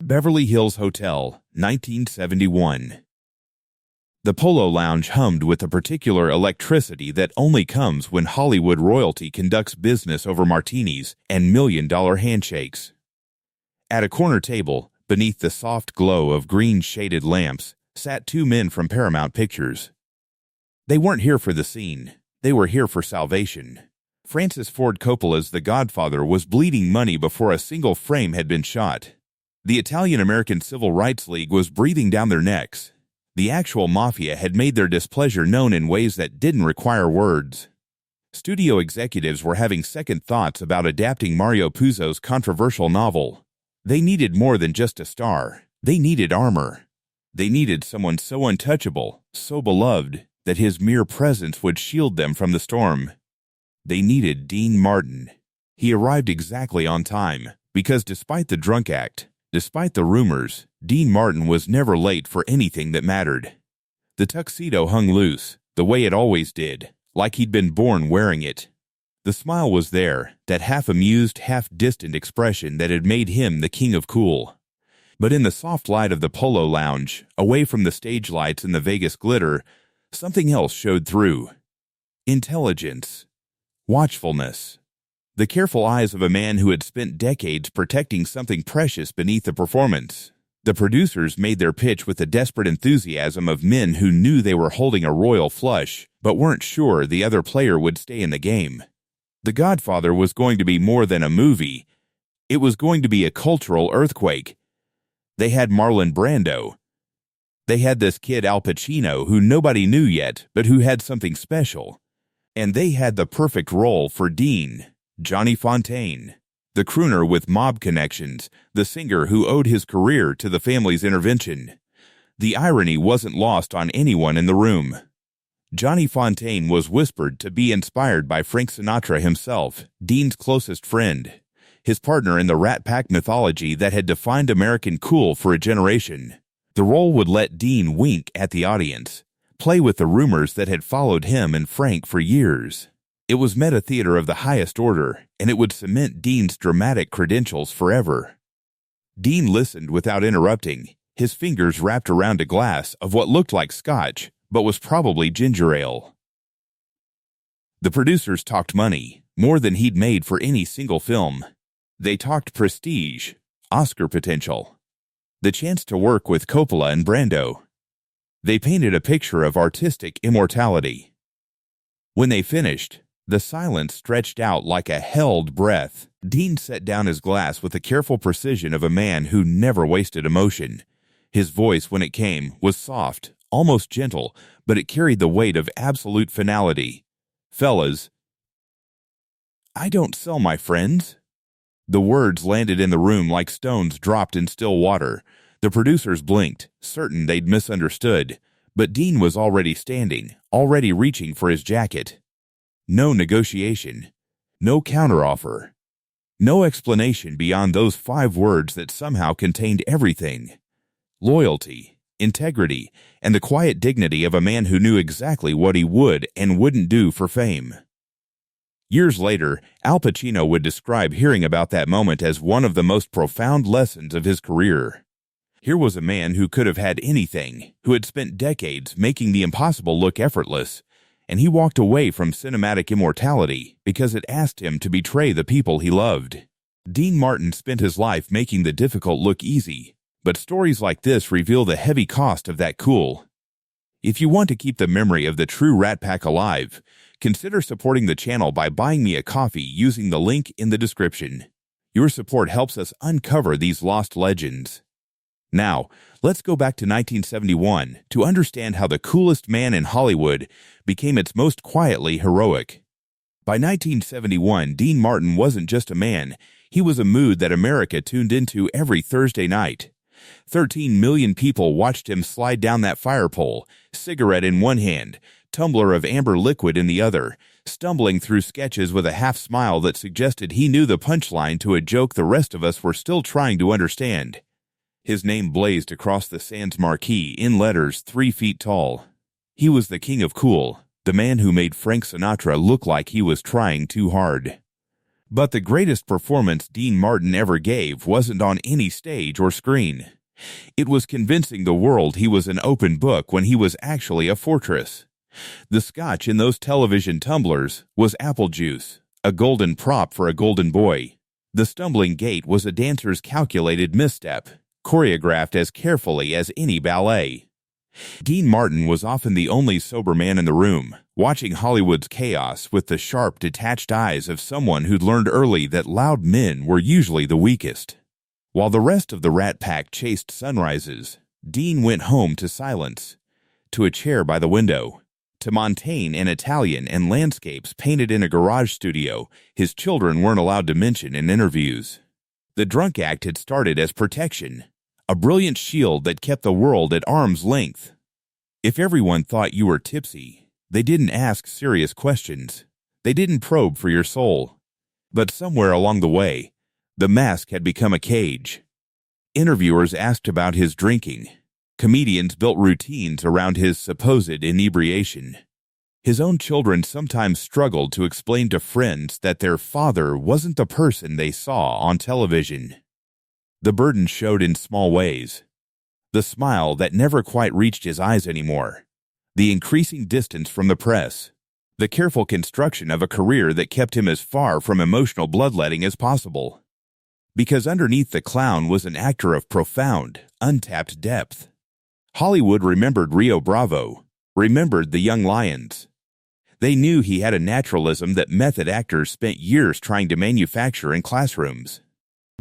Beverly Hills Hotel, 1971. The Polo Lounge hummed with a particular electricity that only comes when Hollywood royalty conducts business over martinis and million-dollar handshakes. At a corner table, beneath the soft glow of green-shaded lamps, sat two men from Paramount Pictures. They weren't here for the scene. They were here for salvation. Francis Ford Coppola's The Godfather was bleeding money before a single frame had been shot. The Italian-American Civil Rights League was breathing down their necks. The actual mafia had made their displeasure known in ways that didn't require words. Studio executives were having second thoughts about adapting Mario Puzo's controversial novel. They needed more than just a star. They needed armor. They needed someone so untouchable, so beloved, that his mere presence would shield them from the storm. They needed Dean Martin. He arrived exactly on time, because despite the drunk act, despite the rumors, Dean Martin was never late for anything that mattered. The tuxedo hung loose, the way it always did, like he'd been born wearing it. The smile was there, that half-amused, half-distant expression that had made him the king of cool. But in the soft light of the Polo Lounge, away from the stage lights and the Vegas glitter, something else showed through. Intelligence. Watchfulness. The careful eyes of a man who had spent decades protecting something precious beneath the performance. The producers made their pitch with the desperate enthusiasm of men who knew they were holding a royal flush, but weren't sure the other player would stay in the game. The Godfather was going to be more than a movie. It was going to be a cultural earthquake. They had Marlon Brando. They had this kid Al Pacino who nobody knew yet, but who had something special. And they had the perfect role for Dean, Johnny Fontane, the crooner with mob connections, the singer who owed his career to the family's intervention. The irony wasn't lost on anyone in the room. Johnny Fontane was whispered to be inspired by Frank Sinatra himself, Dean's closest friend, his partner in the Rat Pack mythology that had defined American cool for a generation. The role would let Dean wink at the audience, play with the rumors that had followed him and Frank for years. It was meta-theater of the highest order, and it would cement Dean's dramatic credentials forever. Dean listened without interrupting, his fingers wrapped around a glass of what looked like scotch, but was probably ginger ale. The producers talked money, more than he'd made for any single film. They talked prestige, Oscar potential, the chance to work with Coppola and Brando. They painted a picture of artistic immortality. When they finished, the silence stretched out like a held breath. Dean set down his glass with the careful precision of a man who never wasted emotion. His voice, when it came, was soft, almost gentle, but it carried the weight of absolute finality. "Fellas, I don't sell my friends." The words landed in the room like stones dropped in still water. The producers blinked, certain they'd misunderstood, but Dean was already standing, already reaching for his jacket. No negotiation, no counteroffer, no explanation beyond those 5 words that somehow contained everything: loyalty, integrity, and the quiet dignity of a man who knew exactly what he would and wouldn't do for fame. Years later, Al Pacino would describe hearing about that moment as one of the most profound lessons of his career. Here was a man who could have had anything, who had spent decades making the impossible look effortless, and he walked away from cinematic immortality because it asked him to betray the people he loved. Dean Martin spent his life making the difficult look easy, but stories like this reveal the heavy cost of that cool. If you want to keep the memory of the true Rat Pack alive, consider supporting the channel by buying me a coffee using the link in the description. Your support helps us uncover these lost legends. Now, let's go back to 1971 to understand how the coolest man in Hollywood became its most quietly heroic. By 1971, Dean Martin wasn't just a man, he was a mood that America tuned into every Thursday night. 13 million people watched him slide down that fire pole, cigarette in one hand, tumbler of amber liquid in the other, stumbling through sketches with a half-smile that suggested he knew the punchline to a joke the rest of us were still trying to understand. His name blazed across the Sands marquee in letters 3 feet tall. He was the king of cool, the man who made Frank Sinatra look like he was trying too hard. But the greatest performance Dean Martin ever gave wasn't on any stage or screen. It was convincing the world he was an open book when he was actually a fortress. The scotch in those television tumblers was apple juice, a golden prop for a golden boy. The stumbling gait was a dancer's calculated misstep, choreographed as carefully as any ballet. Dean Martin was often the only sober man in the room, watching Hollywood's chaos with the sharp, detached eyes of someone who'd learned early that loud men were usually the weakest. While the rest of the Rat Pack chased sunrises, Dean went home to silence, to a chair by the window, to Montaigne and Italian and landscapes painted in a garage studio his children weren't allowed to mention in interviews. The drunk act had started as protection, a brilliant shield that kept the world at arm's length. If everyone thought you were tipsy, they didn't ask serious questions. They didn't probe for your soul. But somewhere along the way, the mask had become a cage. Interviewers asked about his drinking. Comedians built routines around his supposed inebriation. His own children sometimes struggled to explain to friends that their father wasn't the person they saw on television. The burden showed in small ways. The smile that never quite reached his eyes anymore. The increasing distance from the press. The careful construction of a career that kept him as far from emotional bloodletting as possible. Because underneath the clown was an actor of profound, untapped depth. Hollywood remembered Rio Bravo, remembered the young lions. They knew he had a naturalism that method actors spent years trying to manufacture in classrooms.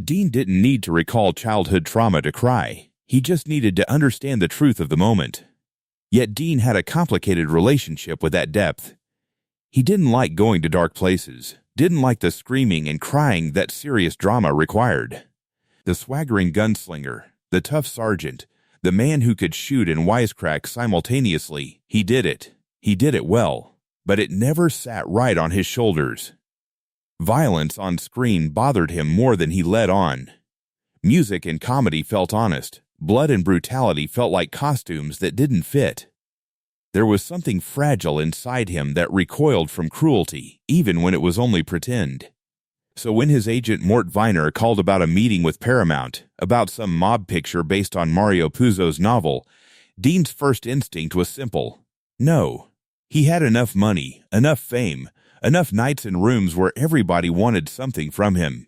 Dean didn't need to recall childhood trauma to cry. He just needed to understand the truth of the moment. Yet Dean had a complicated relationship with that depth. He didn't like going to dark places, didn't like the screaming and crying that serious drama required. The swaggering gunslinger, the tough sergeant, the man who could shoot and wisecrack simultaneously, he did it. He did it well, but it never sat right on his shoulders. Violence on screen bothered him more than he let on. Music and comedy felt honest. Blood and brutality felt like costumes that didn't fit. There was something fragile inside him that recoiled from cruelty, even when it was only pretend. So when his agent Mort Viner called about a meeting with Paramount, about some mob picture based on Mario Puzo's novel, Dean's first instinct was simple. No. He had enough money, enough fame, enough nights in rooms where everybody wanted something from him.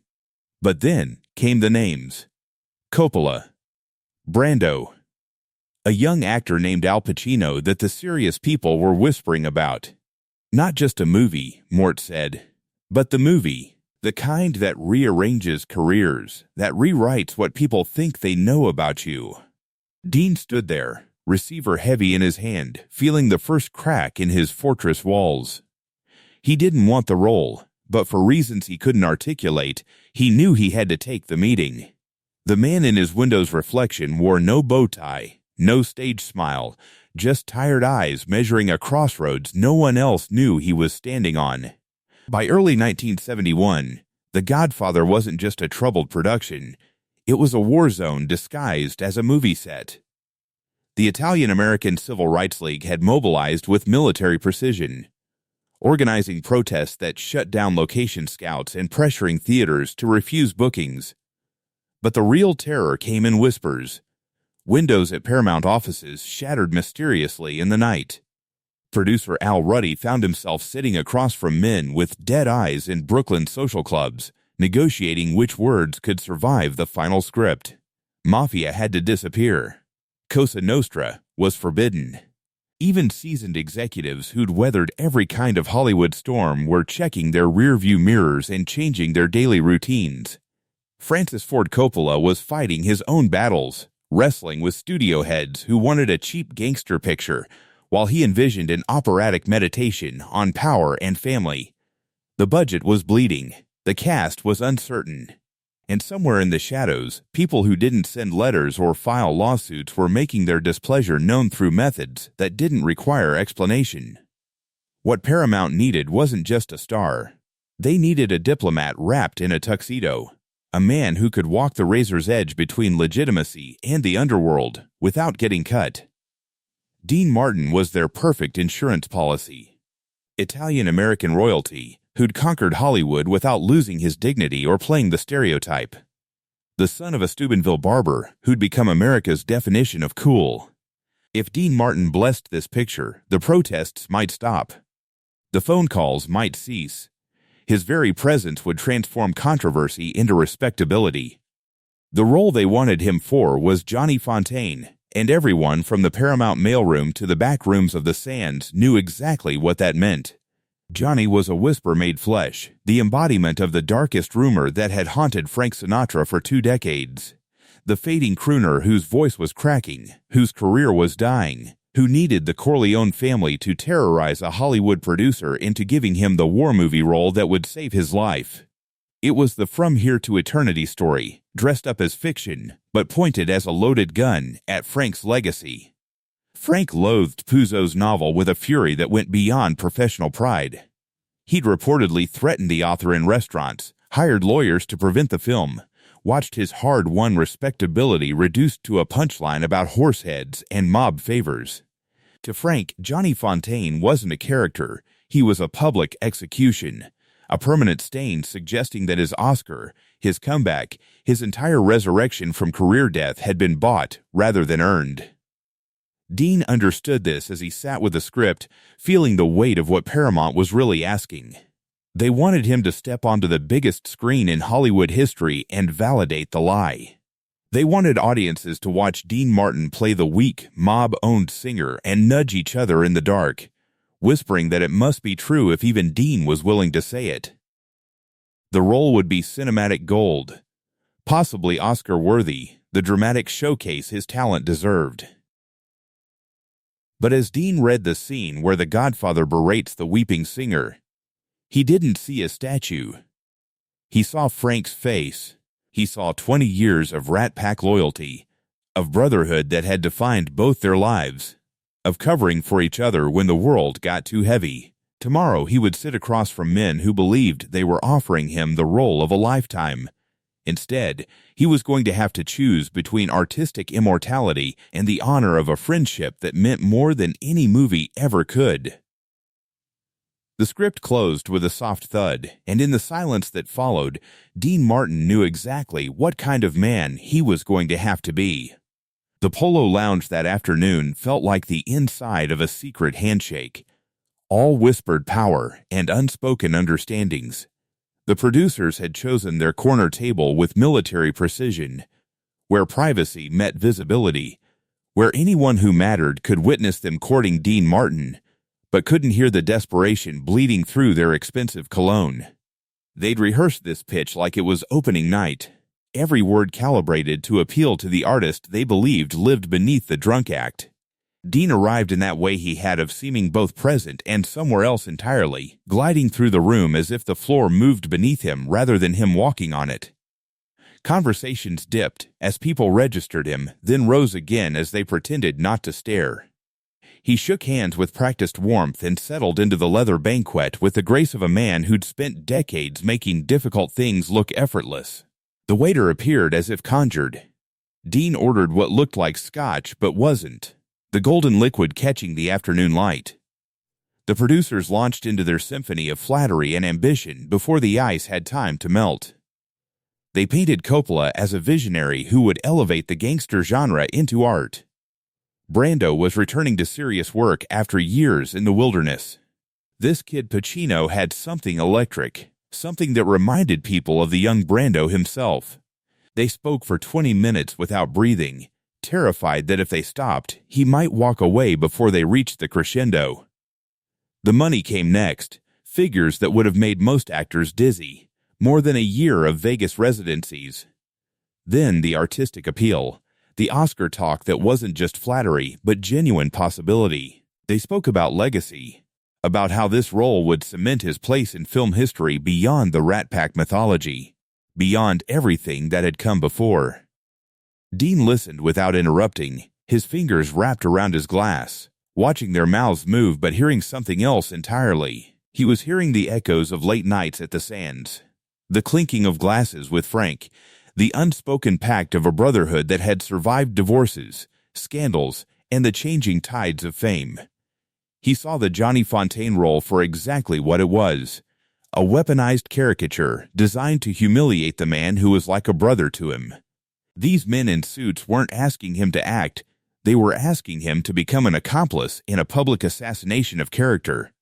But then came the names. Coppola. Brando. A young actor named Al Pacino that the serious people were whispering about. Not just a movie, Mort said, but the movie. The kind that rearranges careers, that rewrites what people think they know about you. Dean stood there, receiver heavy in his hand, feeling the first crack in his fortress walls. He didn't want the role, but for reasons he couldn't articulate, he knew he had to take the meeting. The man in his window's reflection wore no bow tie, no stage smile, just tired eyes measuring a crossroads no one else knew he was standing on. By early 1971, The Godfather wasn't just a troubled production. It was a war zone disguised as a movie set. The Italian-American Civil Rights League had mobilized with military precision, organizing protests that shut down location scouts and pressuring theaters to refuse bookings. But the real terror came in whispers. Windows at Paramount offices shattered mysteriously in the night. Producer Al Ruddy found himself sitting across from men with dead eyes in Brooklyn social clubs, negotiating which words could survive the final script. Mafia had to disappear. Cosa Nostra was forbidden. Even seasoned executives who'd weathered every kind of Hollywood storm were checking their rearview mirrors and changing their daily routines. Francis Ford Coppola was fighting his own battles, wrestling with studio heads who wanted a cheap gangster picture, while he envisioned an operatic meditation on power and family. The budget was bleeding, the cast was uncertain, and somewhere in the shadows, people who didn't send letters or file lawsuits were making their displeasure known through methods that didn't require explanation. What Paramount needed wasn't just a star. They needed a diplomat wrapped in a tuxedo, a man who could walk the razor's edge between legitimacy and the underworld without getting cut. Dean Martin was their perfect insurance policy. Italian-American royalty, who'd conquered Hollywood without losing his dignity or playing the stereotype. The son of a Steubenville barber who'd become America's definition of cool. If Dean Martin blessed this picture, the protests might stop. The phone calls might cease. His very presence would transform controversy into respectability. The role they wanted him for was Johnny Fontaine, and everyone from the Paramount mailroom to the back rooms of the Sands knew exactly what that meant. Johnny was a whisper made flesh, the embodiment of the darkest rumor that had haunted Frank Sinatra for 2 decades. The fading crooner whose voice was cracking, whose career was dying, who needed the Corleone family to terrorize a Hollywood producer into giving him the war movie role that would save his life. It was the From Here to Eternity story, dressed up as fiction, but pointed as a loaded gun at Frank's legacy. Frank loathed Puzo's novel with a fury that went beyond professional pride. He'd reportedly threatened the author in restaurants, hired lawyers to prevent the film, watched his hard-won respectability reduced to a punchline about horseheads and mob favors. To Frank, Johnny Fontaine wasn't a character, he was a public execution, a permanent stain suggesting that his Oscar, his comeback, his entire resurrection from career death had been bought rather than earned. Dean understood this as he sat with the script, feeling the weight of what Paramount was really asking. They wanted him to step onto the biggest screen in Hollywood history and validate the lie. They wanted audiences to watch Dean Martin play the weak, mob-owned singer and nudge each other in the dark, whispering that it must be true if even Dean was willing to say it. The role would be cinematic gold, possibly Oscar-worthy, the dramatic showcase his talent deserved. But as Dean read the scene where the Godfather berates the weeping singer, he didn't see a statue. He saw Frank's face. He saw 20 years of Rat Pack loyalty, of brotherhood that had defined both their lives, of covering for each other when the world got too heavy. Tomorrow he would sit across from men who believed they were offering him the role of a lifetime. Instead, he was going to have to choose between artistic immortality and the honor of a friendship that meant more than any movie ever could. The script closed with a soft thud, and in the silence that followed, Dean Martin knew exactly what kind of man he was going to have to be. The Polo Lounge that afternoon felt like the inside of a secret handshake, all whispered power and unspoken understandings. The producers had chosen their corner table with military precision, where privacy met visibility, where anyone who mattered could witness them courting Dean Martin, but couldn't hear the desperation bleeding through their expensive cologne. They'd rehearsed this pitch like it was opening night, every word calibrated to appeal to the artist they believed lived beneath the drunk act. Dean arrived in that way he had of seeming both present and somewhere else entirely, gliding through the room as if the floor moved beneath him rather than him walking on it. Conversations dipped as people registered him, then rose again as they pretended not to stare. He shook hands with practiced warmth and settled into the leather banquet with the grace of a man who'd spent decades making difficult things look effortless. The waiter appeared as if conjured. Dean ordered what looked like scotch but wasn't, the golden liquid catching the afternoon light. The producers launched into their symphony of flattery and ambition before the ice had time to melt. They painted Coppola as a visionary who would elevate the gangster genre into art. Brando was returning to serious work after years in the wilderness. This kid Pacino had something electric, something that reminded people of the young Brando himself. They spoke for 20 minutes without breathing, terrified that if they stopped, he might walk away before they reached the crescendo. The money came next, figures that would have made most actors dizzy, more than a year of Vegas residencies. Then the artistic appeal, the Oscar talk that wasn't just flattery, but genuine possibility. They spoke about legacy, about how this role would cement his place in film history beyond the Rat Pack mythology, beyond everything that had come before. Dean listened without interrupting, his fingers wrapped around his glass, watching their mouths move but hearing something else entirely. He was hearing the echoes of late nights at the Sands, the clinking of glasses with Frank, the unspoken pact of a brotherhood that had survived divorces, scandals, and the changing tides of fame. He saw the Johnny Fontaine role for exactly what it was, a weaponized caricature designed to humiliate the man who was like a brother to him. These men in suits weren't asking him to act, they were asking him to become an accomplice in a public assassination of character.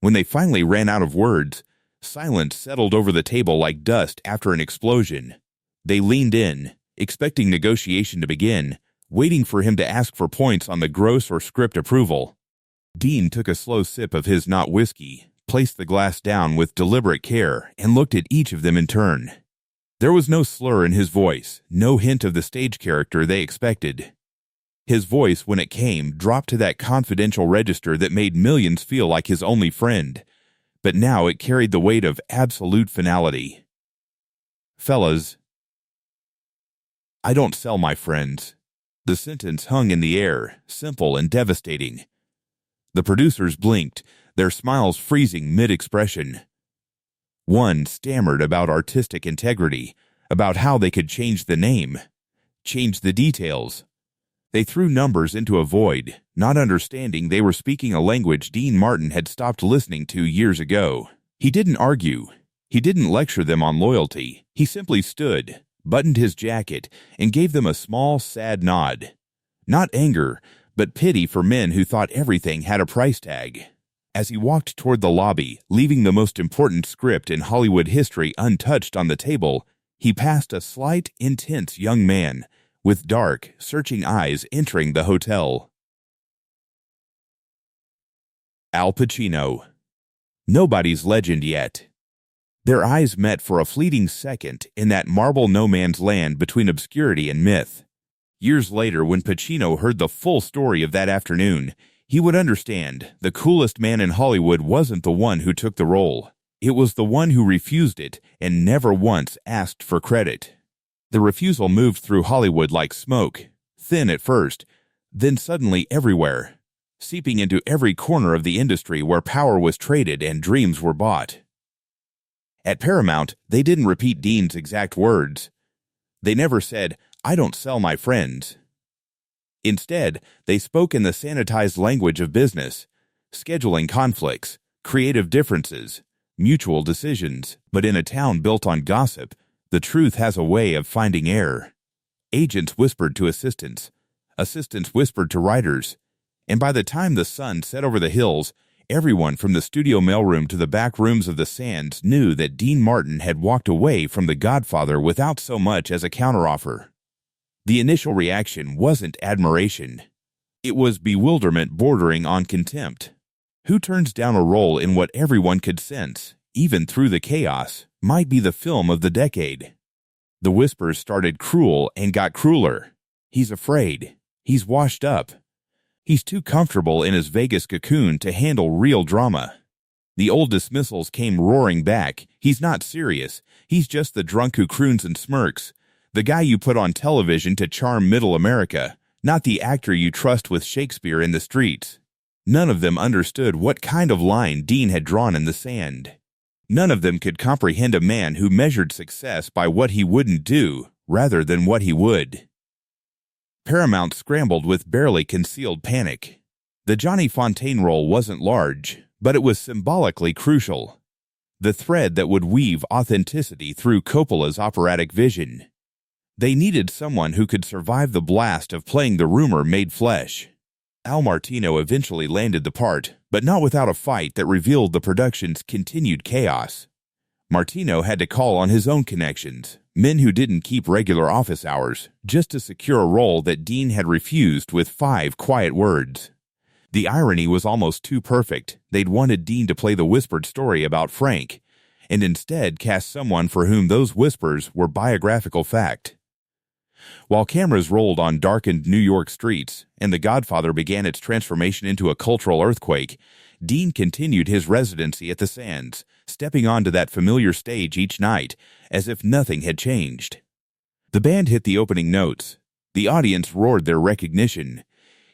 When they finally ran out of words, silence settled over the table like dust after an explosion. They leaned in, expecting negotiation to begin, waiting for him to ask for points on the gross or script approval. Dean took a slow sip of his not whiskey, placed the glass down with deliberate care, and looked at each of them in turn. There was no slur in his voice, no hint of the stage character they expected. His voice, when it came, dropped to that confidential register that made millions feel like his only friend, but now it carried the weight of absolute finality. Fellas, I don't sell my friends. The sentence hung in the air, simple and devastating. The producers blinked, their smiles freezing mid-expression. One stammered about artistic integrity, about how they could change the name, change the details. They threw numbers into a void, not understanding they were speaking a language Dean Martin had stopped listening to years ago. He didn't argue. He didn't lecture them on loyalty. He simply stood, buttoned his jacket, and gave them a small, sad nod. Not anger, but pity for men who thought everything had a price tag. As he walked toward the lobby, leaving the most important script in Hollywood history untouched on the table, he passed a slight, intense young man with dark, searching eyes entering the hotel. Al Pacino. Nobody's legend yet. Their eyes met for a fleeting second in that marble no-man's land between obscurity and myth. Years later, when Pacino heard the full story of that afternoon, he would understand the coolest man in Hollywood wasn't the one who took the role. It was the one who refused it and never once asked for credit. The refusal moved through Hollywood like smoke, thin at first, then suddenly everywhere, seeping into every corner of the industry where power was traded and dreams were bought. At Paramount, they didn't repeat Dean's exact words. They never said, "I don't sell my friends." Instead, they spoke in the sanitized language of business, scheduling conflicts, creative differences, mutual decisions. But in a town built on gossip, the truth has a way of finding air. Agents whispered to assistants, assistants whispered to writers, and by the time the sun set over the hills, everyone from the studio mailroom to the back rooms of the Sands knew that Dean Martin had walked away from The Godfather without so much as a counteroffer. The initial reaction wasn't admiration. It was bewilderment bordering on contempt. Who turns down a role in what everyone could sense, even through the chaos, might be the film of the decade? The whispers started cruel and got crueler. He's afraid. He's washed up. He's too comfortable in his Vegas cocoon to handle real drama. The old dismissals came roaring back. He's not serious. He's just the drunk who croons and smirks. The guy you put on television to charm middle America, not the actor you trust with Shakespeare in the streets. None of them understood what kind of line Dean had drawn in the sand. None of them could comprehend a man who measured success by what he wouldn't do rather than what he would. Paramount scrambled with barely concealed panic. The Johnny Fontaine role wasn't large, but it was symbolically crucial. The thread that would weave authenticity through Coppola's operatic vision. They needed someone who could survive the blast of playing the rumor made flesh. Al Martino eventually landed the part, but not without a fight that revealed the production's continued chaos. Martino had to call on his own connections, men who didn't keep regular office hours, just to secure a role that Dean had refused with 5 quiet words. The irony was almost too perfect. They'd wanted Dean to play the whispered story about Frank, and instead cast someone for whom those whispers were biographical fact. While cameras rolled on darkened New York streets and The Godfather began its transformation into a cultural earthquake, Dean continued his residency at the Sands, stepping onto that familiar stage each night as if nothing had changed. The band hit the opening notes. The audience roared their recognition.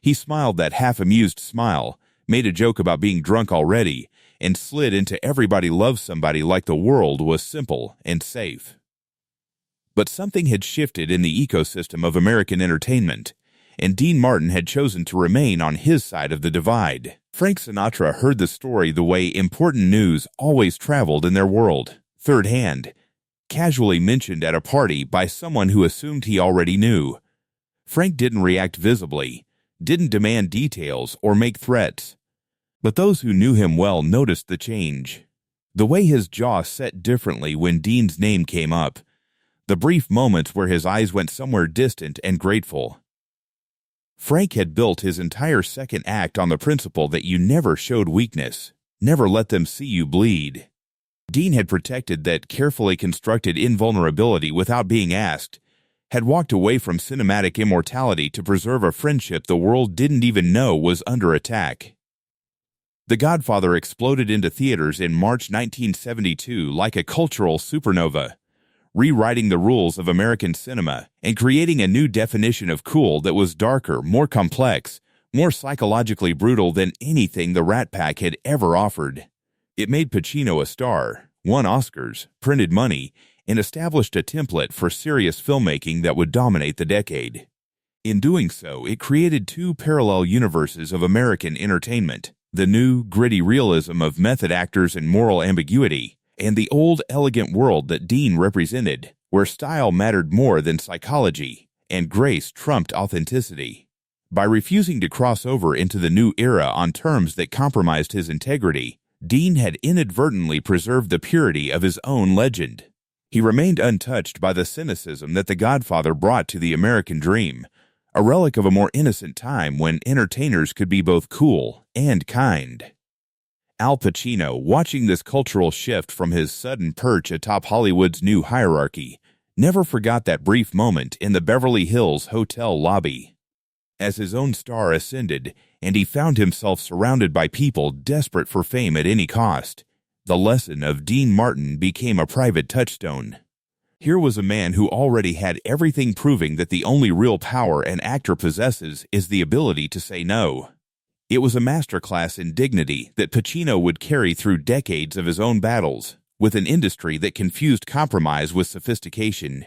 He smiled that half-amused smile, made a joke about being drunk already, and slid into Everybody Loves Somebody like the world was simple and safe. But something had shifted in the ecosystem of American entertainment, and Dean Martin had chosen to remain on his side of the divide. Frank Sinatra heard the story the way important news always traveled in their world, third hand, casually mentioned at a party by someone who assumed he already knew. Frank didn't react visibly, didn't demand details or make threats. But those who knew him well noticed the change. The way his jaw set differently when Dean's name came up, the brief moments where his eyes went somewhere distant and grateful. Frank had built his entire second act on the principle that you never showed weakness, never let them see you bleed. Dean had protected that carefully constructed invulnerability without being asked, had walked away from cinematic immortality to preserve a friendship the world didn't even know was under attack. The Godfather exploded into theaters in March 1972 like a cultural supernova, rewriting the rules of American cinema and creating a new definition of cool that was darker, more complex, more psychologically brutal than anything the Rat Pack had ever offered. It made Pacino a star, won Oscars, printed money, and established a template for serious filmmaking that would dominate the decade. In doing so, it created two parallel universes of American entertainment: the new, gritty realism of method actors and moral ambiguity, and the old, elegant world that Dean represented, where style mattered more than psychology, and grace trumped authenticity. By refusing to cross over into the new era on terms that compromised his integrity, Dean had inadvertently preserved the purity of his own legend. He remained untouched by the cynicism that The Godfather brought to the American dream, a relic of a more innocent time when entertainers could be both cool and kind. Al Pacino, watching this cultural shift from his sudden perch atop Hollywood's new hierarchy, never forgot that brief moment in the Beverly Hills hotel lobby. As his own star ascended and he found himself surrounded by people desperate for fame at any cost, the lesson of Dean Martin became a private touchstone. Here was a man who already had everything proving that the only real power an actor possesses is the ability to say no. It was a masterclass in dignity that Pacino would carry through decades of his own battles, with an industry that confused compromise with sophistication.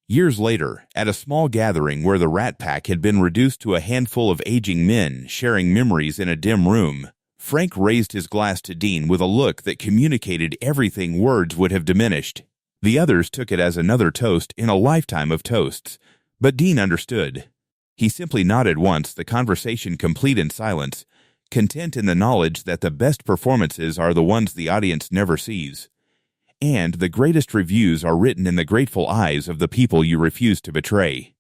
Years later, at a small gathering where the Rat Pack had been reduced to a handful of aging men sharing memories in a dim room, Frank raised his glass to Dean with a look that communicated everything words would have diminished. The others took it as another toast in a lifetime of toasts, but Dean understood. He simply nodded once, the conversation complete in silence, content in the knowledge that the best performances are the ones the audience never sees. And the greatest reviews are written in the grateful eyes of the people you refuse to betray.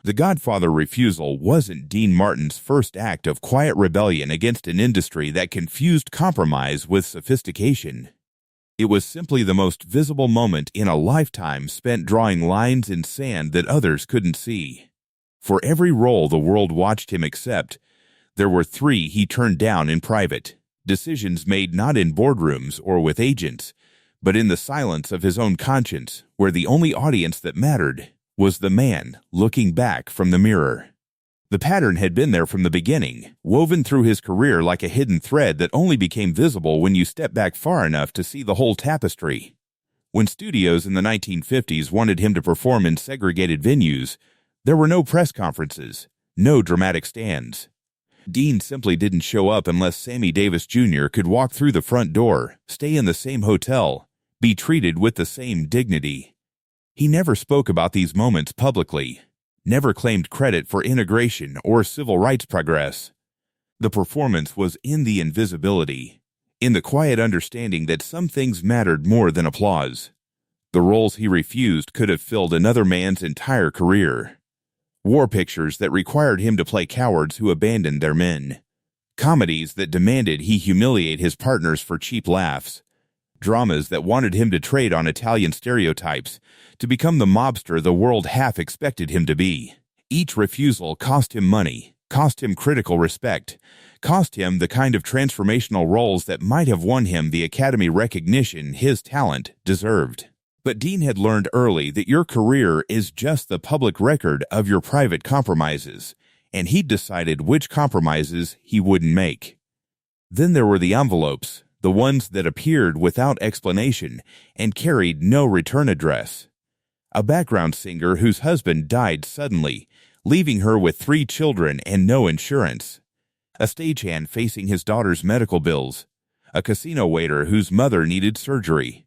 The Godfather Refusal wasn't Dean Martin's first act of quiet rebellion against an industry that confused compromise with sophistication. It was simply the most visible moment in a lifetime spent drawing lines in sand that others couldn't see. For every role the world watched him accept, there were 3 he turned down in private, decisions made not in boardrooms or with agents, but in the silence of his own conscience, where the only audience that mattered was the man looking back from the mirror. The pattern had been there from the beginning, woven through his career like a hidden thread that only became visible when you stepped back far enough to see the whole tapestry. When studios in the 1950s wanted him to perform in segregated venues, there were no press conferences, no dramatic stands. Dean simply didn't show up unless Sammy Davis Jr. could walk through the front door, stay in the same hotel, be treated with the same dignity. He never spoke about these moments publicly, never claimed credit for integration or civil rights progress. The performance was in the invisibility, in the quiet understanding that some things mattered more than applause. The roles he refused could have filled another man's entire career. War pictures that required him to play cowards who abandoned their men. Comedies that demanded he humiliate his partners for cheap laughs. Dramas that wanted him to trade on Italian stereotypes to become the mobster the world half expected him to be. Each refusal cost him money, cost him critical respect, cost him the kind of transformational roles that might have won him the Academy recognition his talent deserved. But Dean had learned early that your career is just the public record of your private compromises, and he'd decided which compromises he wouldn't make. Then there were the envelopes, the ones that appeared without explanation and carried no return address. A background singer whose husband died suddenly, leaving her with 3 children and no insurance. a stagehand facing his daughter's medical bills, a casino waiter whose mother needed surgery.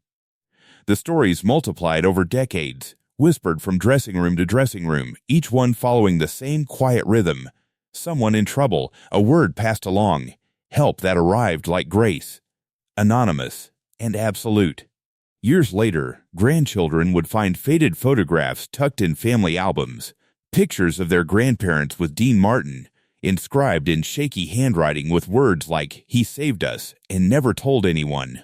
The stories multiplied over decades, whispered from dressing room to dressing room, each one following the same quiet rhythm. Someone in trouble, a word passed along, help that arrived like grace, anonymous and absolute. Years later, grandchildren would find faded photographs tucked in family albums, pictures of their grandparents with Dean Martin, inscribed in shaky handwriting with words like, "He saved us," and never told anyone.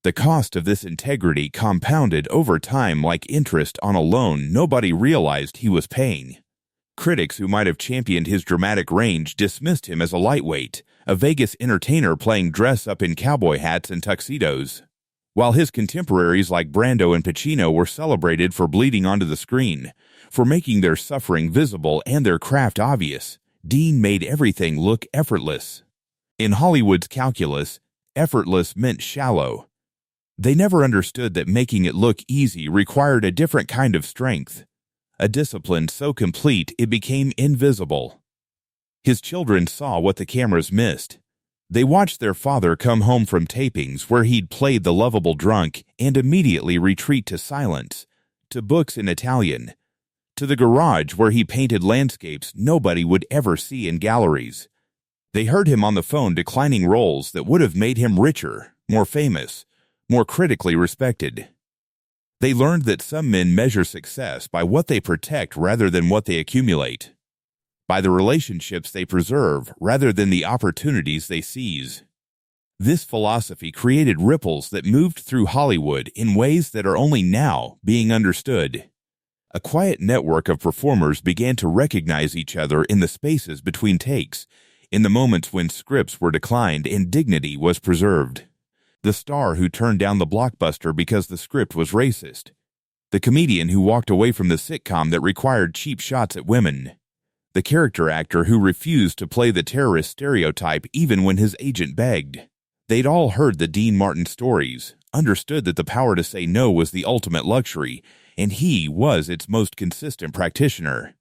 The cost of this integrity compounded over time like interest on a loan nobody realized he was paying. Critics who might have championed his dramatic range dismissed him as a lightweight, a Vegas entertainer playing dress-up in cowboy hats and tuxedos. While his contemporaries like Brando and Pacino were celebrated for bleeding onto the screen, for making their suffering visible and their craft obvious, Dean made everything look effortless. In Hollywood's calculus, effortless meant shallow. They never understood that making it look easy required a different kind of strength, a discipline so complete it became invisible. His children saw what the cameras missed. They watched their father come home from tapings where he'd played the lovable drunk and immediately retreat to silence, to books in Italian, to the garage where he painted landscapes nobody would ever see in galleries. They heard him on the phone declining roles that would have made him richer, more famous, more critically respected. They learned that some men measure success by what they protect rather than what they accumulate, by the relationships they preserve rather than the opportunities they seize. This philosophy created ripples that moved through Hollywood in ways that are only now being understood. A quiet network of performers began to recognize each other in the spaces between takes, in the moments when scripts were declined and dignity was preserved. The star who turned down the blockbuster because the script was racist. The comedian who walked away from the sitcom that required cheap shots at women. The character actor who refused to play the terrorist stereotype even when his agent begged. They'd all heard the Dean Martin stories, understood that the power to say no was the ultimate luxury, and he was its most consistent practitioner.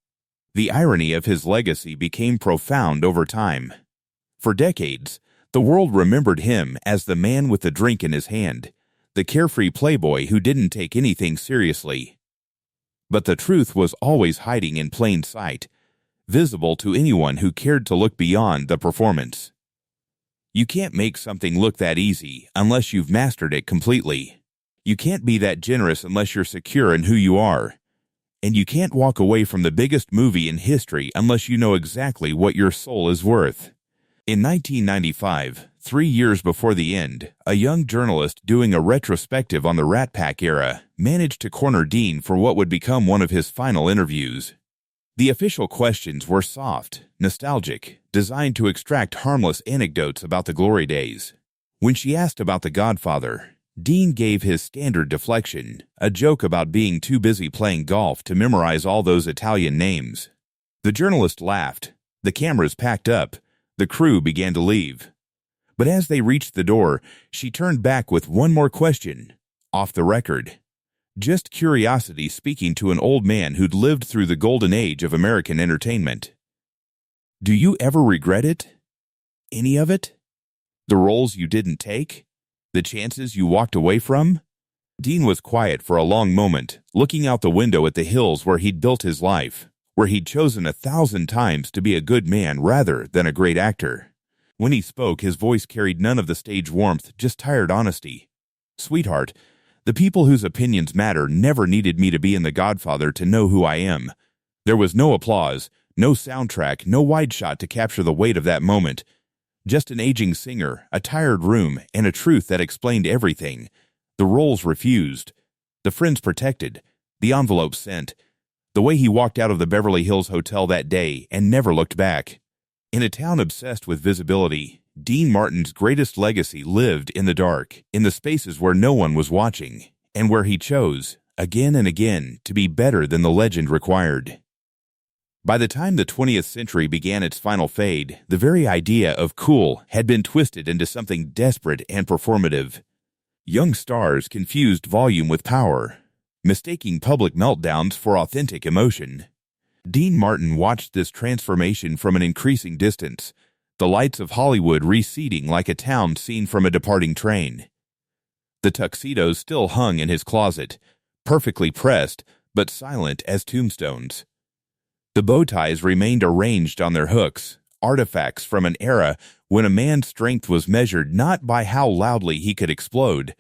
The irony of his legacy became profound over time. For decades, the world remembered him as the man with the drink in his hand, the carefree playboy who didn't take anything seriously. But the truth was always hiding in plain sight, visible to anyone who cared to look beyond the performance. You can't make something look that easy unless you've mastered it completely. You can't be that generous unless you're secure in who you are. And you can't walk away from the biggest movie in history unless you know exactly what your soul is worth. In 1995, 3 years before the end, a young journalist doing a retrospective on the Rat Pack era managed to corner Dean for what would become one of his final interviews. The official questions were soft, nostalgic, designed to extract harmless anecdotes about the glory days. When she asked about The Godfather, Dean gave his standard deflection, a joke about being too busy playing golf to memorize all those Italian names. The journalist laughed. The cameras packed up. The crew began to leave. But as they reached the door, she turned back with one more question, off the record. Just curiosity speaking to an old man who'd lived through the golden age of American entertainment. Do you ever regret it? Any of it? The roles you didn't take? The chances you walked away from? Dean was quiet for a long moment, looking out the window at the hills where he'd built his life, where he'd chosen 1,000 times to be a good man rather than a great actor. When he spoke, his voice carried none of the stage warmth, just tired honesty. Sweetheart, the people whose opinions matter never needed me to be in The Godfather to know who I am. There was no applause, no soundtrack, no wide shot to capture the weight of that moment. Just an aging singer, a tired room, and a truth that explained everything. The roles refused. The friends protected. The envelope sent. The way he walked out of the Beverly Hills Hotel that day and never looked back. In a town obsessed with visibility, Dean Martin's greatest legacy lived in the dark, in the spaces where no one was watching, and where he chose, again and again, to be better than the legend required. By the time the 20th century began its final fade, the very idea of cool had been twisted into something desperate and performative. Young stars confused volume with power, mistaking public meltdowns for authentic emotion. Dean Martin watched this transformation from an increasing distance, the lights of Hollywood receding like a town seen from a departing train. The tuxedos still hung in his closet, perfectly pressed, but silent as tombstones. The bow ties remained arranged on their hooks, artifacts from an era when a man's strength was measured not by how loudly he could explode,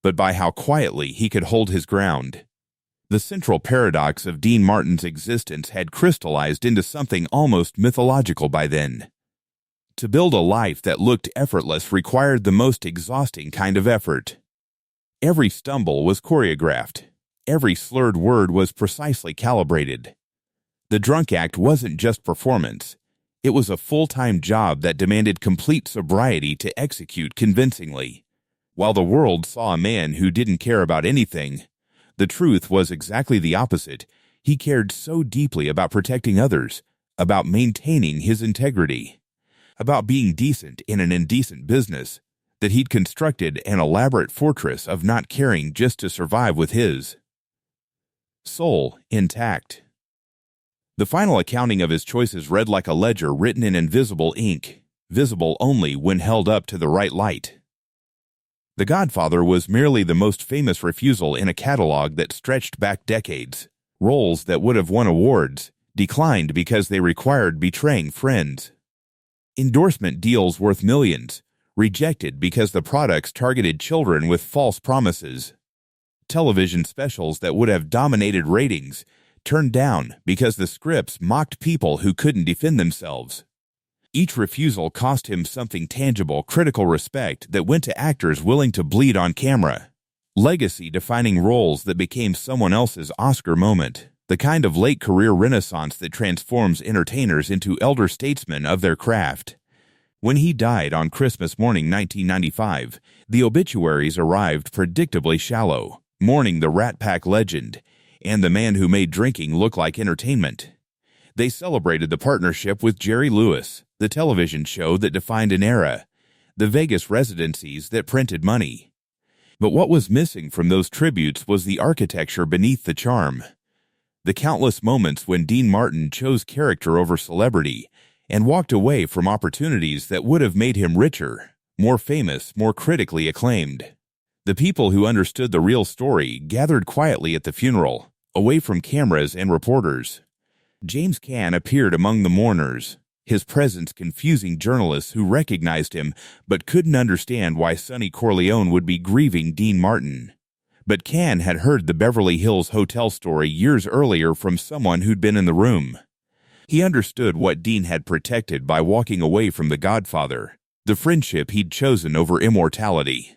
but by how quietly he could hold his ground. The central paradox of Dean Martin's existence had crystallized into something almost mythological by then. To build a life that looked effortless required the most exhausting kind of effort. Every stumble was choreographed. Every slurred word was precisely calibrated. The drunk act wasn't just performance. It was a full-time job that demanded complete sobriety to execute convincingly. While the world saw a man who didn't care about anything, the truth was exactly the opposite. He cared so deeply about protecting others, about maintaining his integrity, about being decent in an indecent business, that he'd constructed an elaborate fortress of not caring just to survive with his soul intact. The final accounting of his choices read like a ledger written in invisible ink, visible only when held up to the right light. The Godfather was merely the most famous refusal in a catalog that stretched back decades. Roles that would have won awards declined because they required betraying friends. Endorsement deals worth millions rejected because the products targeted children with false promises. Television specials that would have dominated ratings turned down because the scripts mocked people who couldn't defend themselves. Each refusal cost him something tangible, critical respect that went to actors willing to bleed on camera. Legacy-defining roles that became someone else's Oscar moment. The kind of late-career renaissance that transforms entertainers into elder statesmen of their craft. When he died on Christmas morning 1995, the obituaries arrived predictably shallow, mourning the Rat Pack legend and the man who made drinking look like entertainment. They celebrated the partnership with Jerry Lewis, the television show that defined an era, the Vegas residencies that printed money. But what was missing from those tributes was the architecture beneath the charm. The countless moments when Dean Martin chose character over celebrity and walked away from opportunities that would have made him richer, more famous, more critically acclaimed. The people who understood the real story gathered quietly at the funeral, away from cameras and reporters. James Caan appeared among the mourners, his presence confusing journalists who recognized him but couldn't understand why Sonny Corleone would be grieving Dean Martin. But Caan had heard the Beverly Hills Hotel story years earlier from someone who'd been in the room. He understood what Dean had protected by walking away from the Godfather, the friendship he'd chosen over immortality.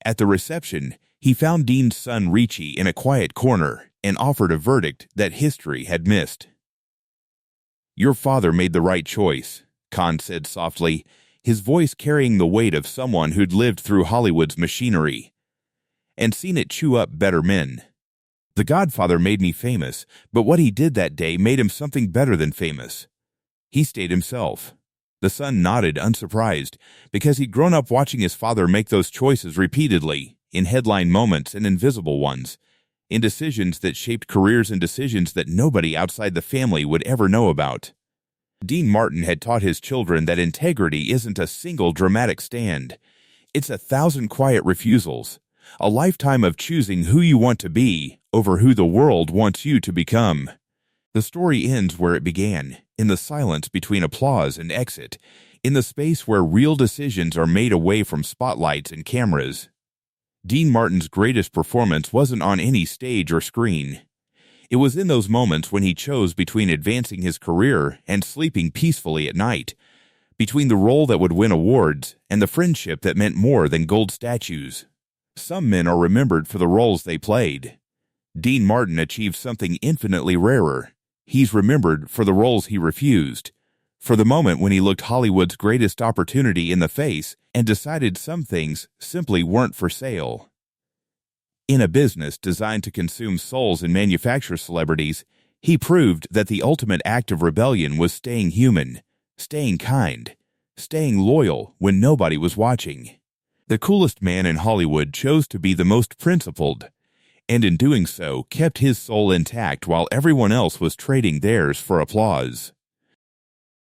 At the reception, he found Dean's son Ricci in a quiet corner and offered a verdict that history had missed. "Your father made the right choice," Caan said softly, his voice carrying the weight of someone who'd lived through Hollywood's machinery and seen it chew up better men. "The Godfather made me famous, but what he did that day made him something better than famous. He stayed himself." The son nodded, unsurprised, because he'd grown up watching his father make those choices repeatedly, in headline moments and invisible ones, in decisions that shaped careers and decisions that nobody outside the family would ever know about. Dean Martin had taught his children that integrity isn't a single dramatic stand. It's 1,000 quiet refusals, a lifetime of choosing who you want to be over who the world wants you to become. The story ends where it began, in the silence between applause and exit, in the space where real decisions are made away from spotlights and cameras. Dean Martin's greatest performance wasn't on any stage or screen. It was in those moments when he chose between advancing his career and sleeping peacefully at night, between the role that would win awards and the friendship that meant more than gold statues. Some men are remembered for the roles they played. Dean Martin achieved something infinitely rarer. He's remembered for the roles he refused, for the moment when he looked Hollywood's greatest opportunity in the face and decided some things simply weren't for sale. In a business designed to consume souls and manufacture celebrities, he proved that the ultimate act of rebellion was staying human, staying kind, staying loyal when nobody was watching. The coolest man in Hollywood chose to be the most principled, and in doing so kept his soul intact while everyone else was trading theirs for applause.